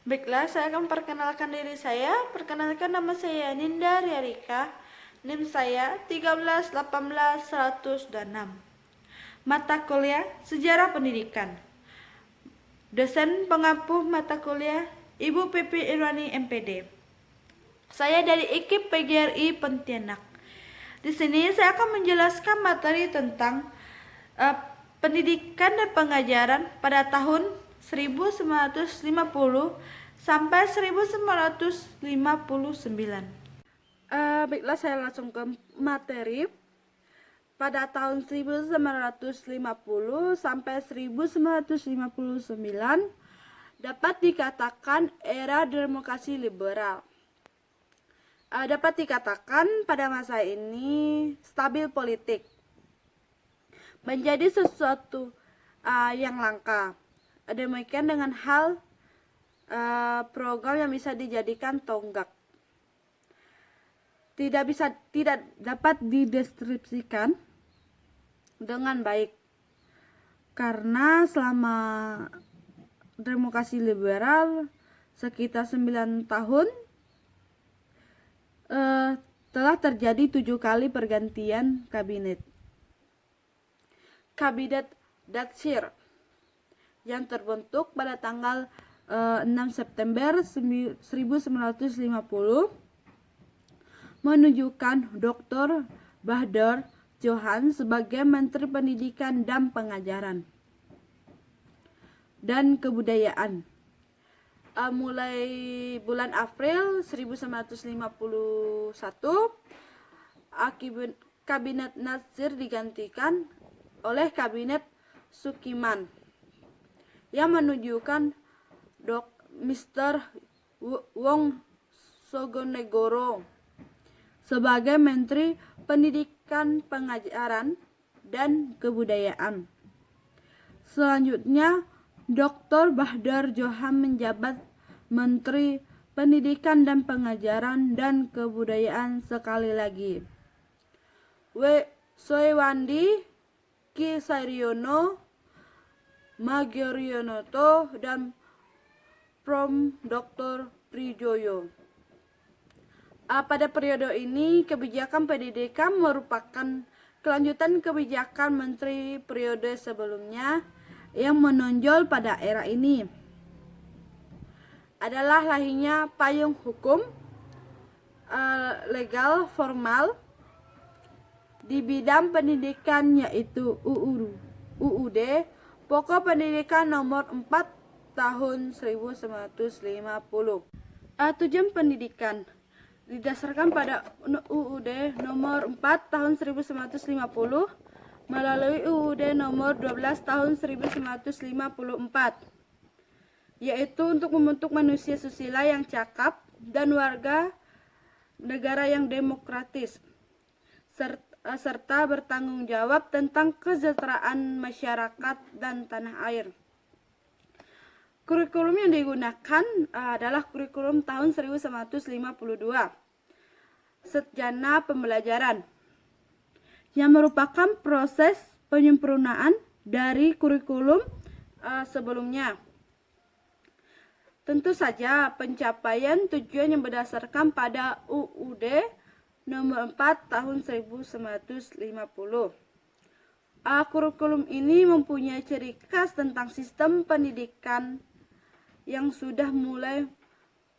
Baiklah, saya akan perkenalkan diri saya. Perkenalkan, nama saya Ninda Riarika. NIM saya 13 18 106. Mata kuliah Sejarah Pendidikan. Dosen pengampu mata kuliah Ibu Pipi Irwani MPD. Saya dari ekip PGRI Pontianak. Di sini saya akan menjelaskan materi tentang pendidikan dan pengajaran pada tahun 1950 sampai 1959. Baiklah, saya langsung ke materi. Pada tahun 1950 sampai 1959 dapat dikatakan era demokrasi liberal. Dapat dikatakan pada masa ini stabil politik menjadi sesuatu yang langka. Demikian dengan hal program yang bisa dijadikan tonggak. Tidak dapat dideskripsikan dengan baik karena selama demokrasi liberal sekitar 9 tahun telah terjadi 7 kali pergantian kabinet. Kabinet Thatcher yang terbentuk pada tanggal 6 September 1950 menunjukkan Dr. Bahdar Johan sebagai Menteri Pendidikan dan Pengajaran dan Kebudayaan. Mulai bulan April 1951, Kabinet Thatcher digantikan oleh Kabinet Sukiman yang menunjukkan Mr. Wong Sogonegoro sebagai Menteri Pendidikan, Pengajaran, dan Kebudayaan. Selanjutnya, Dr. Bahdar Johan menjabat Menteri Pendidikan dan Pengajaran dan Kebudayaan sekali lagi. Soewandi, Ki Sairiono, Magyorionoto, dan Prom Dr. Prijoyo. Pada periode ini, kebijakan pendidikan merupakan kelanjutan kebijakan menteri periode sebelumnya. Yang menonjol pada era ini adalah lahirnya payung hukum legal formal di bidang pendidikan, yaitu UUD, Pokok Pendidikan nomor 4 tahun 1950. Tujuan pendidikan didasarkan pada UUD nomor 4 tahun 1950 melalui UUD nomor 12 tahun 1954, yaitu untuk membentuk manusia susila yang cakap dan warga negara yang demokratis, serta bertanggung jawab tentang kesejahteraan masyarakat dan tanah air. Kurikulum yang digunakan adalah kurikulum tahun 1952, Sarjana Pembelajaran, yang merupakan proses penyempurnaan dari kurikulum sebelumnya. Tentu saja pencapaian tujuan yang berdasarkan pada UUD nomor 4 tahun 1950. Kurikulum ini mempunyai ciri khas tentang sistem pendidikan yang sudah mulai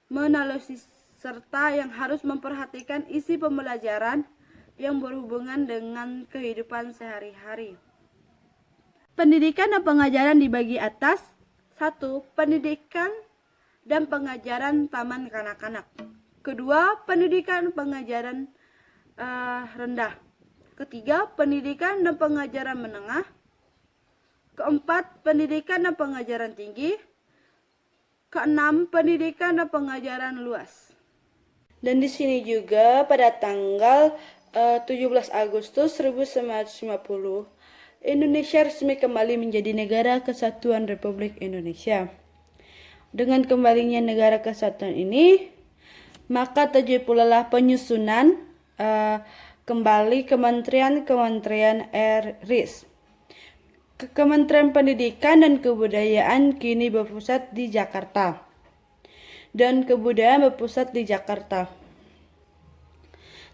menanalisis serta yang harus memperhatikan isi pembelajaran yang berhubungan dengan kehidupan sehari-hari. Pendidikan dan pengajaran dibagi atas: 1. Pendidikan dan pengajaran taman kanak-kanak. Kedua, pendidikan pengajaran rendah. Ketiga, pendidikan dan pengajaran menengah. Keempat, pendidikan dan pengajaran tinggi. Keenam, pendidikan dan pengajaran luas. Dan di sini juga pada tanggal 17 Agustus 1950, Indonesia resmi kembali menjadi negara kesatuan Republik Indonesia. Dengan kembalinya negara kesatuan ini, maka terjadi pula penyusunan kembali kementerian-kementerian RIS. Kementerian Pendidikan dan Kebudayaan kini berpusat di Jakarta. dan Kebudayaan berpusat di Jakarta.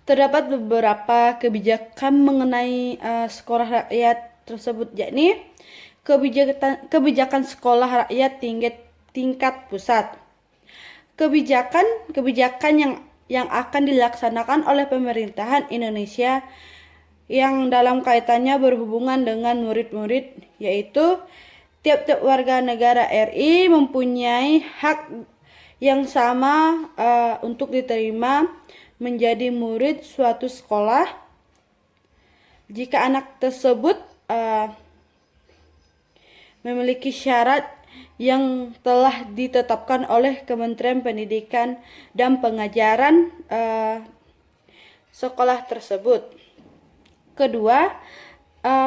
Terdapat beberapa kebijakan mengenai sekolah rakyat tersebut, yakni kebijakan sekolah rakyat tingkat pusat. Kebijakan yang akan dilaksanakan oleh pemerintahan Indonesia yang dalam kaitannya berhubungan dengan murid-murid, yaitu tiap-tiap warga negara RI mempunyai hak yang sama untuk diterima menjadi murid suatu sekolah jika anak tersebut memiliki syarat yang telah ditetapkan oleh Kementerian Pendidikan dan Pengajaran sekolah tersebut. Kedua,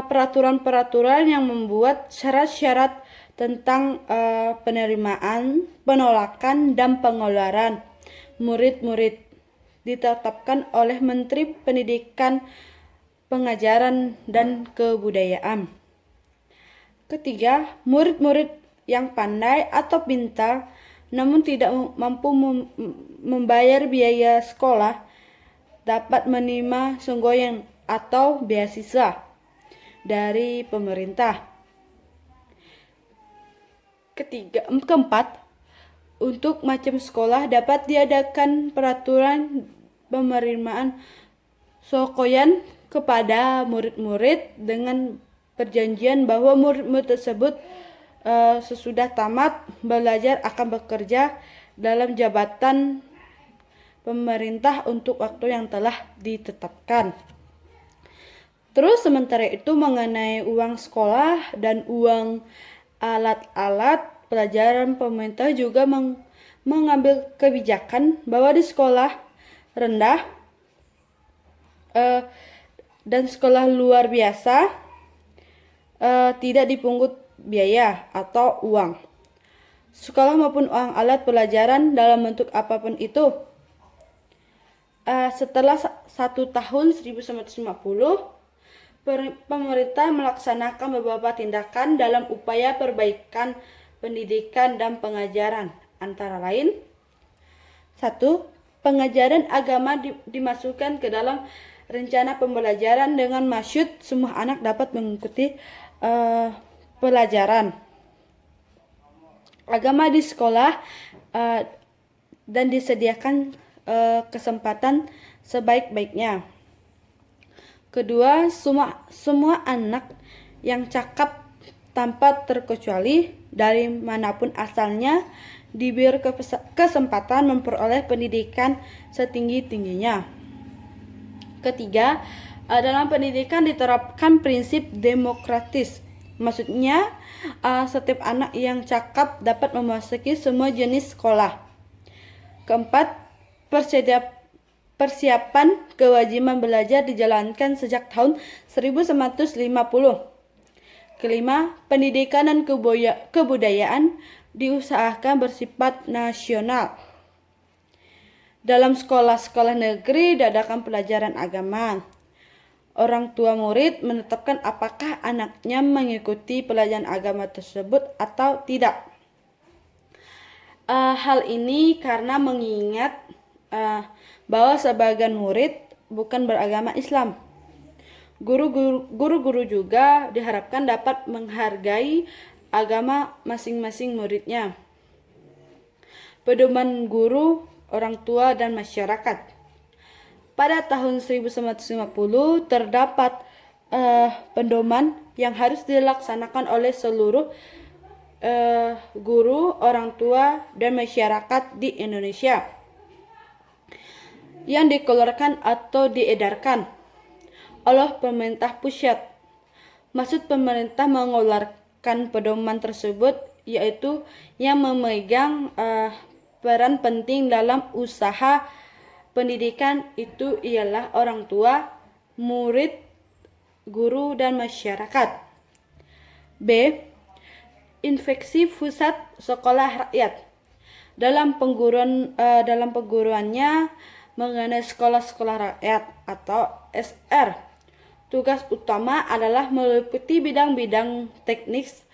peraturan-peraturan yang membuat syarat-syarat tentang penerimaan, penolakan, dan pengeluaran murid-murid ditetapkan oleh Menteri Pendidikan, Pengajaran, dan Kebudayaan. Ketiga, murid-murid yang pandai atau pintar namun tidak mampu membayar biaya sekolah dapat menerima sungguhan atau beasiswa dari pemerintah. Keempat, untuk macam sekolah dapat diadakan peraturan penerimaan sokoyan kepada murid-murid dengan perjanjian bahwa murid-murid tersebut sesudah tamat belajar akan bekerja dalam jabatan pemerintah untuk waktu yang telah ditetapkan. Terus sementara itu mengenai uang sekolah dan uang alat-alat pelajaran, pemerintah juga mengambil kebijakan bahwa di sekolah rendah dan sekolah luar biasa tidak dipungut biaya atau uang sekolah maupun uang alat pelajaran dalam bentuk apapun itu. Setelah 1 tahun 1950, pemerintah melaksanakan beberapa tindakan dalam upaya perbaikan pendidikan dan pengajaran, antara lain 1. Pengajaran agama dimasukkan ke dalam rencana pembelajaran dengan maksud semua anak dapat mengikuti pelajaran agama di sekolah dan disediakan kesempatan sebaik-baiknya. Kedua, semua anak yang cakap tanpa terkecuali dari manapun asalnya diberi kesempatan memperoleh pendidikan setinggi-tingginya. Ketiga, dalam pendidikan diterapkan prinsip demokratis. Maksudnya, setiap anak yang cakap dapat memasuki semua jenis sekolah. Keempat, persiapan kewajiban belajar dijalankan sejak tahun 1950. Kelima, pendidikan dan kebudayaan diusahakan bersifat nasional. Dalam sekolah-sekolah negeri diadakan pelajaran agama. Orang tua murid menetapkan apakah anaknya mengikuti pelajaran agama tersebut atau tidak. Hal ini karena mengingat bahwa sebagian murid bukan beragama Islam. Guru-guru juga diharapkan dapat menghargai agama masing-masing muridnya. Pedoman guru, orang tua, dan masyarakat. Pada tahun 1950 terdapat pedoman yang harus dilaksanakan oleh seluruh guru, orang tua, dan masyarakat di Indonesia yang dikeluarkan atau diedarkan oleh pemerintah pusat. Maksud pemerintah mengeluarkan pedoman tersebut yaitu yang memegang peran penting dalam usaha pendidikan itu ialah orang tua, murid, guru, dan masyarakat. B. Infeksi pusat sekolah rakyat. Dalam pengguruannya mengenai sekolah-sekolah rakyat atau SR, tugas utama adalah meliputi bidang-bidang teknis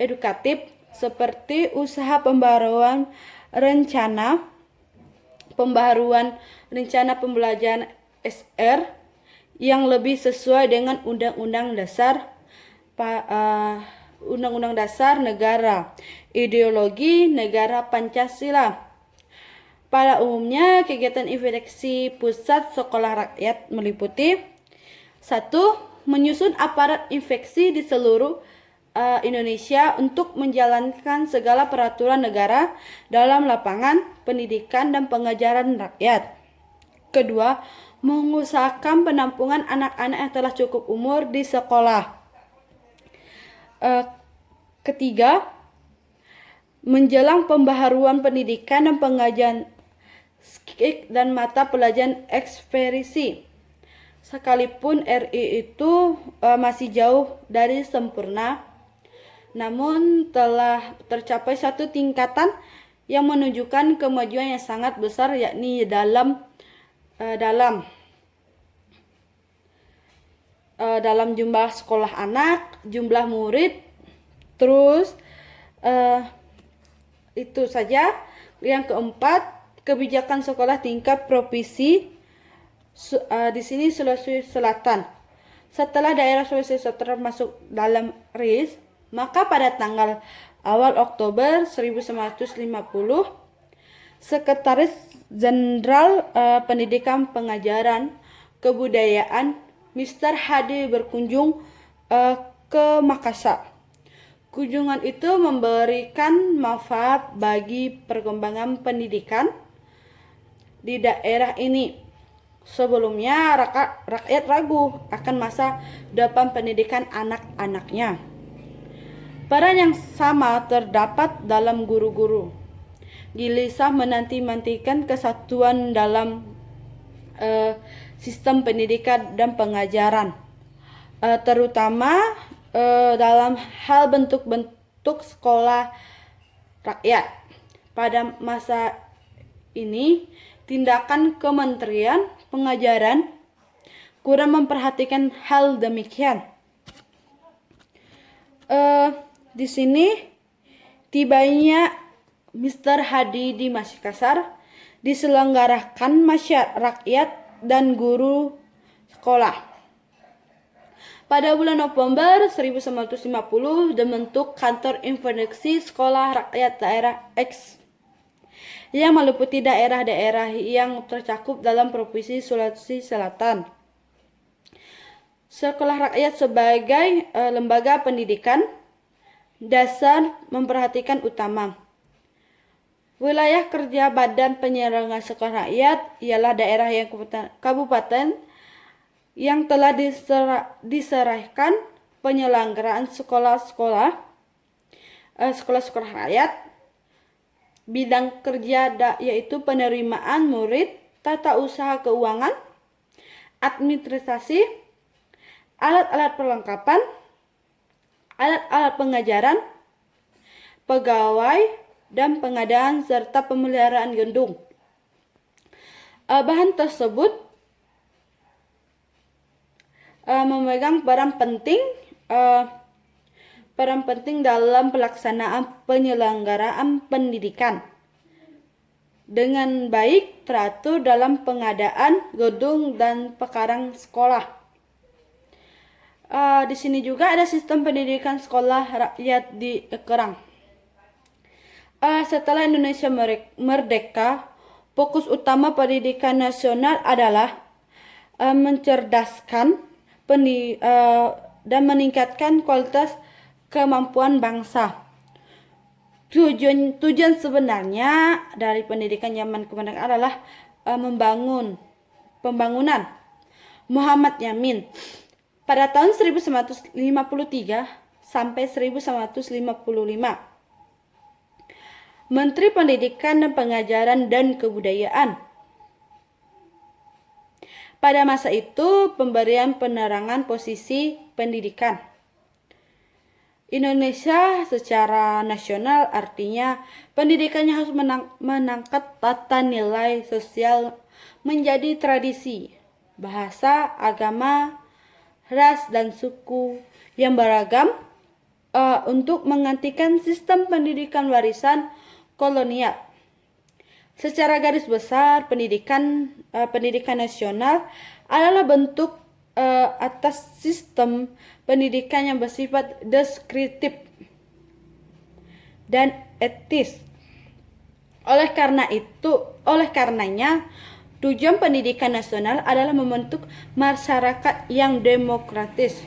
edukatif seperti usaha pembaruan rencana pembaharuan rencana pembelajaran SR yang lebih sesuai dengan Undang-Undang Dasar Negara, ideologi negara Pancasila. Pada umumnya, kegiatan inspeksi pusat sekolah rakyat meliputi 1. Menyusun aparat inspeksi di seluruh Indonesia untuk menjalankan segala peraturan negara dalam lapangan pendidikan dan pengajaran rakyat. Kedua, mengusahakan penampungan anak-anak yang telah cukup umur di sekolah. Ketiga, menjelang pembaharuan pendidikan dan pengajaran SKIK dan mata pelajaran eksperisi. Sekalipun RI itu masih jauh dari sempurna, namun telah tercapai satu tingkatan yang menunjukkan kemajuan yang sangat besar, yakni dalam jumlah sekolah anak, jumlah murid, terus itu saja. Yang keempat, kebijakan sekolah tingkat provinsi, di sini Sulawesi Selatan. Setelah daerah Sulawesi Selatan masuk dalam RIS, maka pada tanggal awal Oktober 1950, Sekretaris Jenderal Pendidikan Pengajaran Kebudayaan Mr. Hadi berkunjung ke Makassar. Kunjungan itu memberikan manfaat bagi perkembangan pendidikan di daerah ini. Sebelumnya rakyat ragu akan masa depan pendidikan anak-anaknya. Peran yang sama terdapat dalam guru-guru. Gelisah menanti-nantikan kesatuan dalam sistem pendidikan dan pengajaran, terutama dalam hal bentuk-bentuk sekolah rakyat. Pada masa ini, tindakan Kementerian Pengajaran kurang memperhatikan hal demikian. Di sini tibanya Mr. Hadi di Makassar diselenggarakan masyarakat rakyat dan guru sekolah. Pada bulan November 1950 dibentuk Kantor Inspeksi Sekolah Rakyat Daerah X yang meliputi daerah-daerah yang tercakup dalam Provinsi Sulawesi Selatan. Sekolah rakyat sebagai lembaga pendidikan dasar memperhatikan utama. Wilayah kerja Badan Penyelenggara Sekolah Rakyat ialah daerah yang kabupaten yang telah diserahkan penyelenggaraan sekolah-sekolah rakyat. Bidang kerja yaitu penerimaan murid, tata usaha keuangan, administrasi, alat-alat perlengkapan, alat-alat pengajaran, pegawai, dan pengadaan serta pemeliharaan gedung. Bahan tersebut memegang peran penting dalam pelaksanaan penyelenggaraan pendidikan dengan baik teratur dalam pengadaan gedung dan perkarangan sekolah. Di sini juga ada sistem pendidikan sekolah rakyat di Kerang. Setelah Indonesia merdeka, fokus utama pendidikan nasional adalah mencerdaskan dan meningkatkan kualitas kemampuan bangsa. Tujuan sebenarnya dari pendidikan zaman kemerdekaan adalah pembangunan. Muhammad Yamin pada tahun 1953 sampai 1955, Menteri Pendidikan dan Pengajaran dan Kebudayaan. Pada masa itu, pemberian penerangan posisi pendidikan Indonesia secara nasional artinya pendidikannya harus mengangkat tata nilai sosial menjadi tradisi, bahasa, agama, ras, dan suku yang beragam untuk menggantikan sistem pendidikan warisan kolonial. Secara garis besar, pendidikan nasional adalah bentuk atas sistem pendidikan yang bersifat deskriptif dan etis. Oleh karenanya, tujuan pendidikan nasional adalah membentuk masyarakat yang demokratis.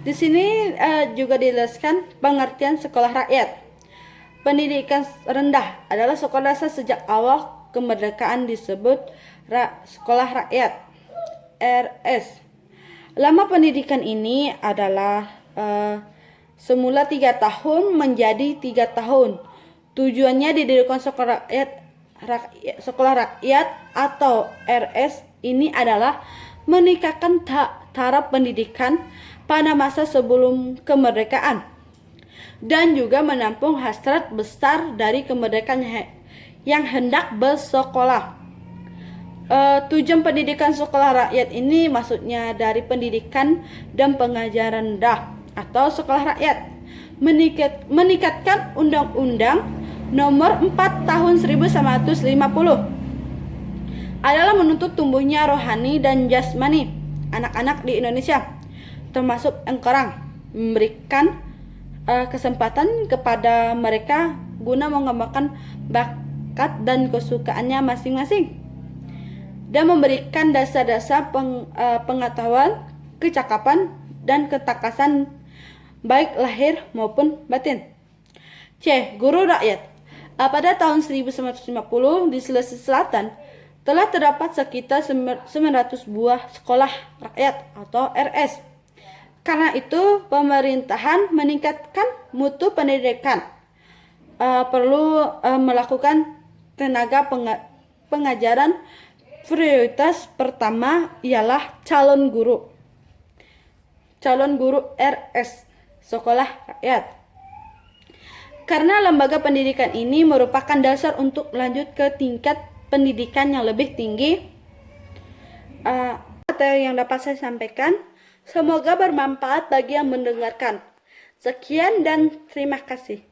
Di sini juga dijelaskan pengertian sekolah rakyat. Pendidikan rendah adalah sekolah dasar sejak awal kemerdekaan disebut sekolah rakyat (RS). Lama pendidikan ini adalah semula 3 tahun menjadi 3 tahun. Tujuannya didirikan sekolah rakyat atau RS ini adalah meningkatkan taraf pendidikan pada masa sebelum kemerdekaan dan juga menampung hasrat besar dari kemerdekaan yang hendak bersekolah. Tujuan pendidikan sekolah rakyat ini maksudnya dari pendidikan dan pengajaran rendah atau sekolah rakyat meningkatkan Undang-Undang Nomor 4 Tahun 1950 adalah menuntut tumbuhnya rohani dan jasmani anak-anak di Indonesia, termasuk engkerang, memberikan kesempatan kepada mereka guna mengembangkan bakat dan kesukaannya masing-masing, dan memberikan dasar-dasar pengetahuan, kecakapan, dan ketakasan baik lahir maupun batin. C. Guru rakyat. Pada tahun 1950 di Sulawesi Selatan telah terdapat sekitar 900 buah sekolah rakyat atau RS. Karena itu, pemerintahan meningkatkan mutu pendidikan. Perlu melakukan tenaga pengajaran. Prioritas pertama ialah calon guru RS, sekolah rakyat. Karena lembaga pendidikan ini merupakan dasar untuk lanjut ke tingkat pendidikan yang lebih tinggi. Materi yang dapat saya sampaikan, semoga bermanfaat bagi yang mendengarkan. Sekian dan terima kasih.